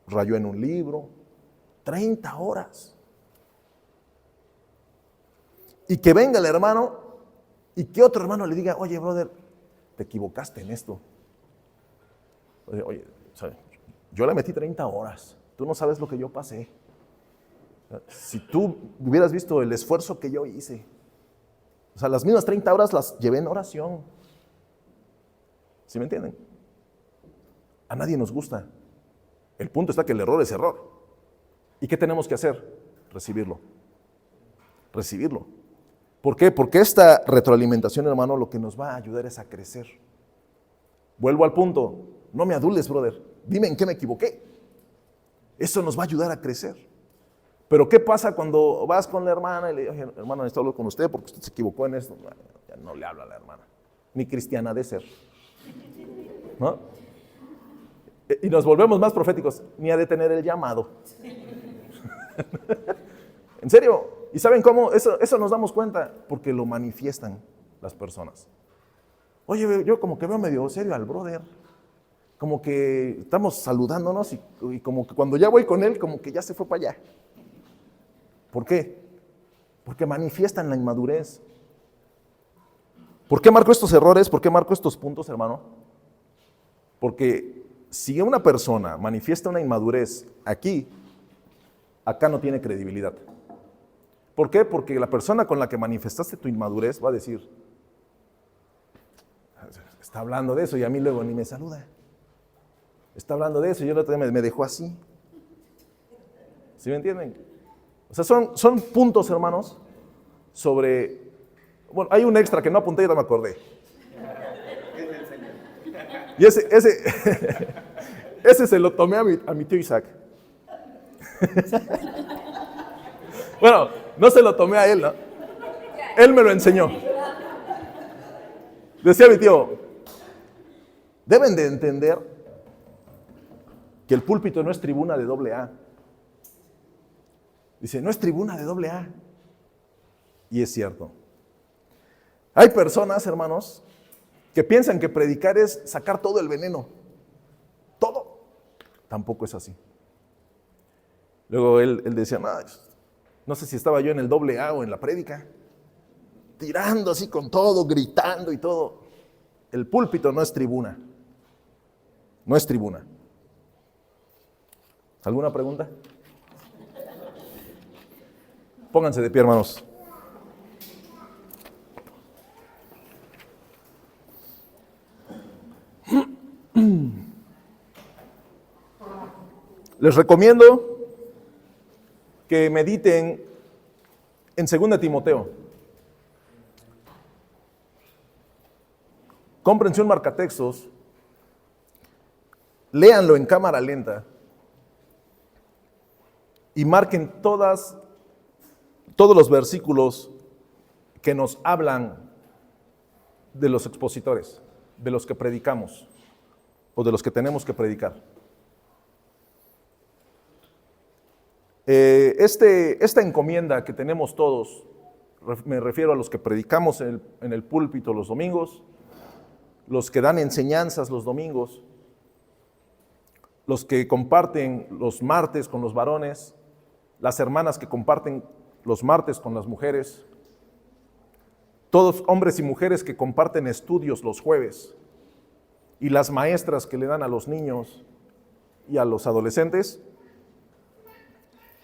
rayó en un libro. 30 horas. Y que venga el hermano y que otro hermano le diga, oye, brother, te equivocaste en esto. Oye, yo le metí 30 horas. Tú no sabes lo que yo pasé. Si tú hubieras visto el esfuerzo que yo hice. O sea, las mismas 30 horas las llevé en oración. ¿Sí me entienden? A nadie nos gusta. El punto está que el error es error. ¿Y qué tenemos que hacer? Recibirlo. Recibirlo. ¿Por qué? Porque esta retroalimentación, hermano, lo que nos va a ayudar es a crecer. Vuelvo al punto. No me adules, brother. Dime en qué me equivoqué. Eso nos va a ayudar a crecer. Pero ¿qué pasa cuando vas con la hermana y le dices, hermano, necesito hablar con usted porque usted se equivocó en esto? Ya no le habla a la hermana. Ni cristiana de ser. ¿No? Y nos volvemos más proféticos. Ni ha de tener el llamado. ¿En serio? ¿Y saben cómo? Eso nos damos cuenta. Porque lo manifiestan las personas. Oye, yo como que veo medio serio al brother. Como que estamos saludándonos y como que cuando ya voy con él, como que ya se fue para allá. ¿Por qué? Porque manifiestan la inmadurez. ¿Por qué marco estos errores? ¿Por qué marco estos puntos, hermano? Porque si una persona manifiesta una inmadurez aquí, acá no tiene credibilidad. ¿Por qué? Porque la persona con la que manifestaste tu inmadurez va a decir, está hablando de eso y a mí luego ni me saluda. Está hablando de eso y yo el otro día me dejó así. ¿Sí me entienden? O sea, son puntos, hermanos, sobre... Bueno, hay un extra que no apunté y no me acordé. Y ese se lo tomé a mi tío Isaac. Bueno, no se lo tomé a él, ¿no? Él me lo enseñó. Decía mi tío, deben de entender que el púlpito no es tribuna de AA. Dice, no es tribuna de AA. Y es cierto. Hay personas, hermanos, que piensan que predicar es sacar todo el veneno. tampoco es así. Luego él decía, no sé si estaba yo en el AA o en la prédica, tirando así con todo, gritando y todo. El púlpito no es tribuna. No es tribuna. ¿Alguna pregunta? Pónganse de pie, hermanos. Les recomiendo que mediten en 2 Timoteo. Cómprense un marcatextos, léanlo en cámara lenta y marquen todos los versículos que nos hablan de los expositores, de los que predicamos o de los que tenemos que predicar. Esta encomienda que tenemos todos, me refiero a los que predicamos en el púlpito los domingos, los que dan enseñanzas los domingos, los que comparten los martes con los varones, las hermanas que comparten los martes con las mujeres, todos hombres y mujeres que comparten estudios los jueves, y las maestras que le dan a los niños y a los adolescentes.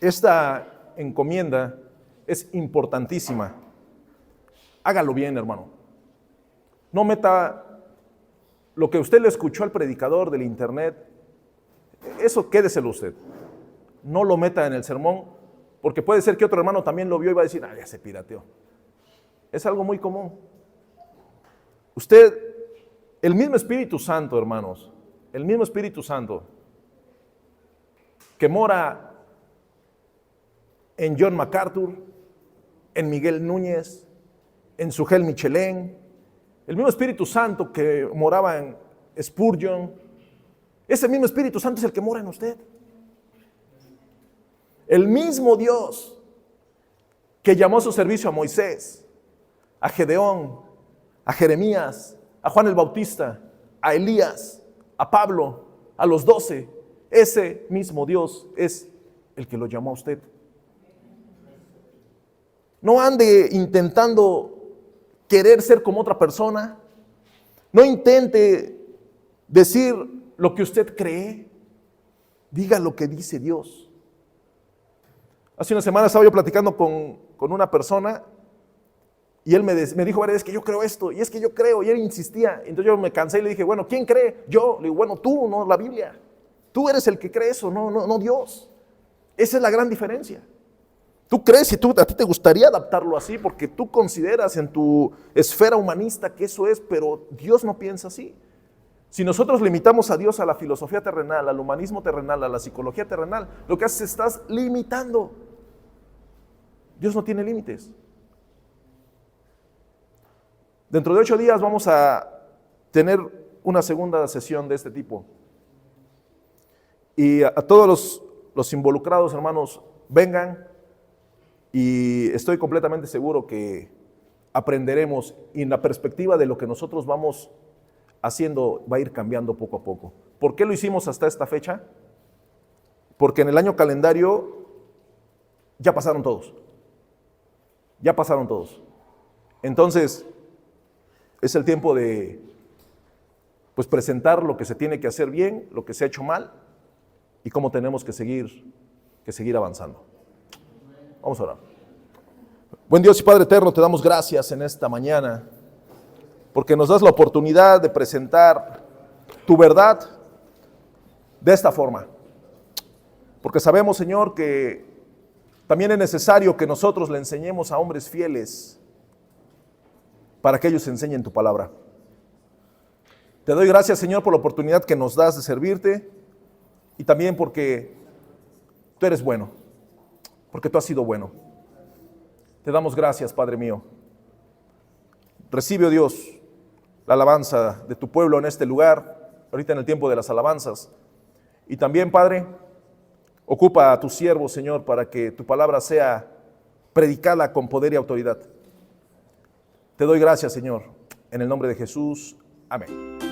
Esta encomienda es importantísima. Hágalo bien, hermano. No meta lo que usted le escuchó al predicador del internet, eso quédeselo usted. No lo meta en el sermón, porque puede ser que otro hermano también lo vio y va a decir, ya se pirateó. Es algo muy común. Usted, el mismo Espíritu Santo, hermanos, el mismo Espíritu Santo que mora en John MacArthur, en Miguel Núñez, en Sugel Michelén, el mismo Espíritu Santo que moraba en Spurgeon, ese mismo Espíritu Santo es el que mora en usted. El mismo Dios que llamó a su servicio a Moisés, a Gedeón, a Jeremías, a Juan el Bautista, a Elías, a Pablo, a los 12, ese mismo Dios es el que lo llamó a usted. No ande intentando querer ser como otra persona. No intente decir lo que usted cree. Diga lo que dice Dios. Hace una semana estaba yo platicando con una persona y él me dijo, es que yo creo esto, y es que yo creo, y él insistía. Entonces yo me cansé y le dije, bueno, ¿quién cree? Yo. Le digo, bueno, tú, no la Biblia. Tú eres el que cree eso, no Dios. Esa es la gran diferencia. Tú crees y a ti te gustaría adaptarlo así porque tú consideras en tu esfera humanista que eso es, pero Dios no piensa así. Si nosotros limitamos a Dios a la filosofía terrenal, al humanismo terrenal, a la psicología terrenal, lo que haces es estás limitando. Dios no tiene límites. Dentro de 8 días vamos a tener una segunda sesión de este tipo. Y a todos los involucrados, hermanos, vengan. Y estoy completamente seguro que aprenderemos y en la perspectiva de lo que nosotros vamos haciendo va a ir cambiando poco a poco. ¿Por qué lo hicimos hasta esta fecha? Porque en el año calendario ya pasaron todos. Ya pasaron todos. Entonces, es el tiempo de presentar lo que se tiene que hacer bien, lo que se ha hecho mal y cómo tenemos que seguir avanzando. Vamos a orar. Buen Dios y Padre eterno, te damos gracias en esta mañana porque nos das la oportunidad de presentar tu verdad de esta forma. Porque sabemos, Señor, que también es necesario que nosotros le enseñemos a hombres fieles para que ellos enseñen tu palabra. Te doy gracias, Señor, por la oportunidad que nos das de servirte y también porque tú eres bueno, porque tú has sido bueno. Te damos gracias, Padre mío. Recibe, oh Dios, la alabanza de tu pueblo en este lugar, ahorita en el tiempo de las alabanzas. Y también, Padre, ocupa a tus siervos, Señor, para que tu palabra sea predicada con poder y autoridad. Te doy gracias, Señor, en el nombre de Jesús. Amén.